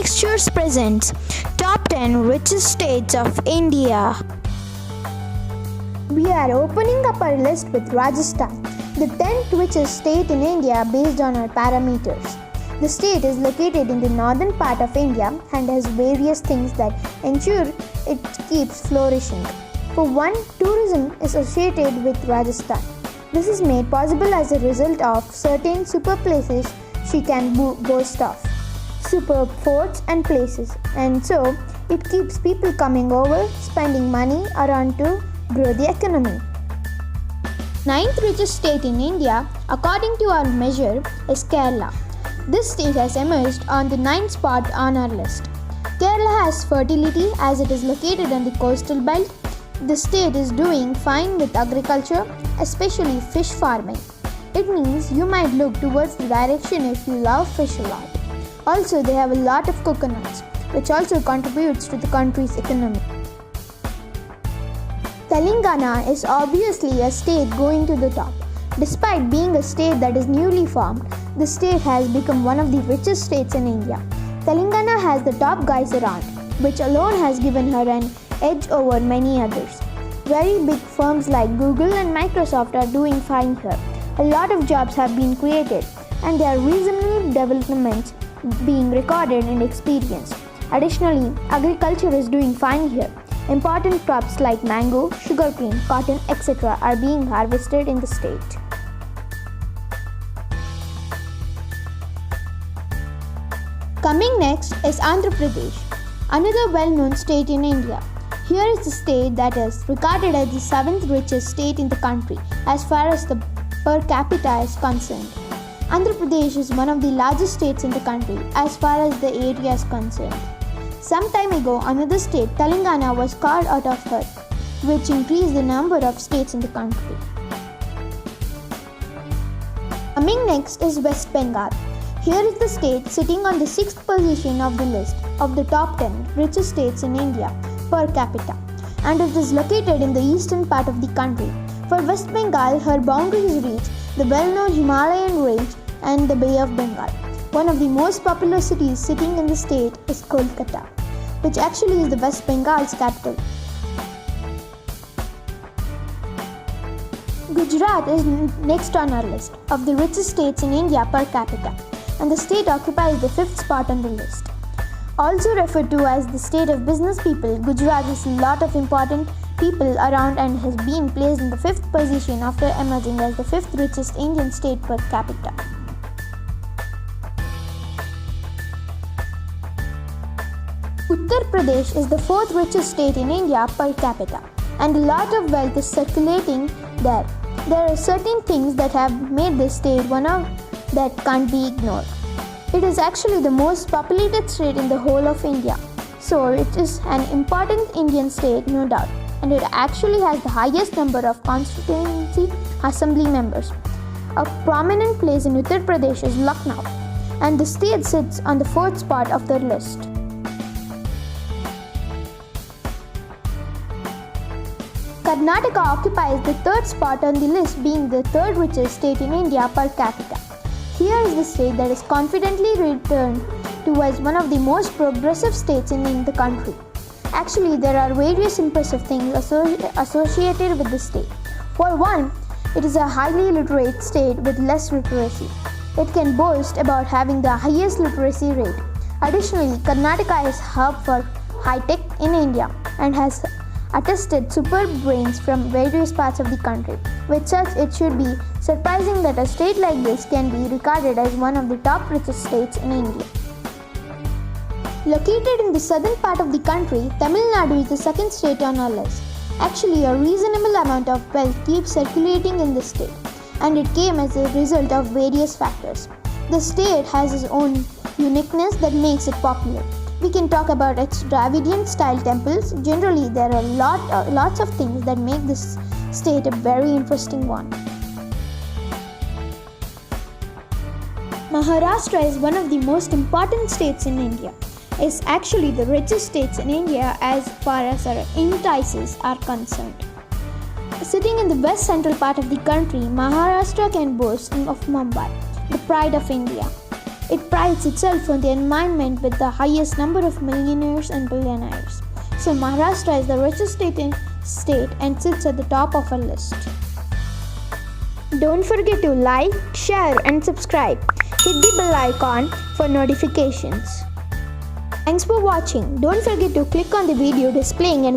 Textures presents Top 10 Richest States of India. We are opening up our list with Rajasthan, the 10th richest state in India based on our parameters. The state is located in the northern part of India and has various things that ensure it keeps flourishing. For one, tourism is associated with Rajasthan. This is made possible as a result of certain super places she can boast of, superb forts and places, and so it keeps people coming over, spending money around to grow the economy. Ninth richest state in India, according to our measure, is Kerala. This state has emerged on the ninth spot on our list. Kerala has fertility as it is located on the coastal belt. The state is doing fine with agriculture, especially fish farming. It means you might look towards the direction if you love fish a lot. Also, they have a lot of coconuts, which also contributes to the country's economy. Telangana is obviously a state going to the top. Despite being a state that is newly formed, the state has become one of the richest states in India. Telangana has the top guys around, which alone has given her an edge over many others. Very big firms like Google and Microsoft are doing fine here. A lot of jobs have been created, and there are reasonable developments being recorded and experienced. Additionally, agriculture is doing fine here. Important crops like mango, sugarcane, cotton, etc. are being harvested in the state. Coming next is Andhra Pradesh, another well-known state in India. Here is the state that is regarded as the 7th richest state in the country as far as the per capita is concerned. Andhra Pradesh is one of the largest states in the country as far as the area is concerned. Some time ago, another state, Telangana, was carved out of her, which increased the number of states in the country. Coming next is West Bengal. Here is the state sitting on the 6th position of the list of the top 10 richest states in India per capita, and it is located in the eastern part of the country. For West Bengal, her boundaries reach the well-known Himalayan range and the Bay of Bengal. One of the most popular cities sitting in the state is Kolkata, which actually is the West Bengal's capital. Gujarat is next on our list of the richest states in India per capita, and the state occupies the 5th spot on the list. Also referred to as the state of business people, Gujarat has a lot of important people around and has been placed in the 5th position after emerging as the 5th richest Indian state per capita. Uttar Pradesh is the 4th richest state in India per capita, and a lot of wealth is circulating there. There are certain things that have made this state one of that can't be ignored. It is actually the most populated state in the whole of India, so it is an important Indian state, no doubt, and it actually has the highest number of constituency assembly members. A prominent place in Uttar Pradesh is Lucknow, and the state sits on the 4th spot of their list. Karnataka occupies the 3rd spot on the list, being the 3rd richest state in India per capita. Here is the state that is confidently returned to as one of the most progressive states in the country. Actually, there are various impressive things associated with the state. For one, it is a highly literate state with less literacy. It can boast about having the highest literacy rate. Additionally, Karnataka is a hub for high-tech in India and has attested superb brains from various parts of the country. With such, it should be surprising that a state like this can be regarded as one of the top richest states in India. Located in the southern part of the country, Tamil Nadu is the 2nd state on our list. Actually, a reasonable amount of wealth keeps circulating in the state, and it came as a result of various factors. The state has its own uniqueness that makes it popular. We can talk about its Dravidian style temples. Generally, there are lots of things that make this state a very interesting one. Maharashtra is one of the most important states in India. It is actually the richest states in India as far as our indices are concerned. Sitting in the west central part of the country, Maharashtra can boast of Mumbai, the pride of India. It prides itself on the environment with the highest number of millionaires and billionaires. So Maharashtra is the richest state and sits at the top of our list. Don't forget to like, share and subscribe. Hit the bell icon for notifications. Thanks for watching. Don't forget to click on the video displaying and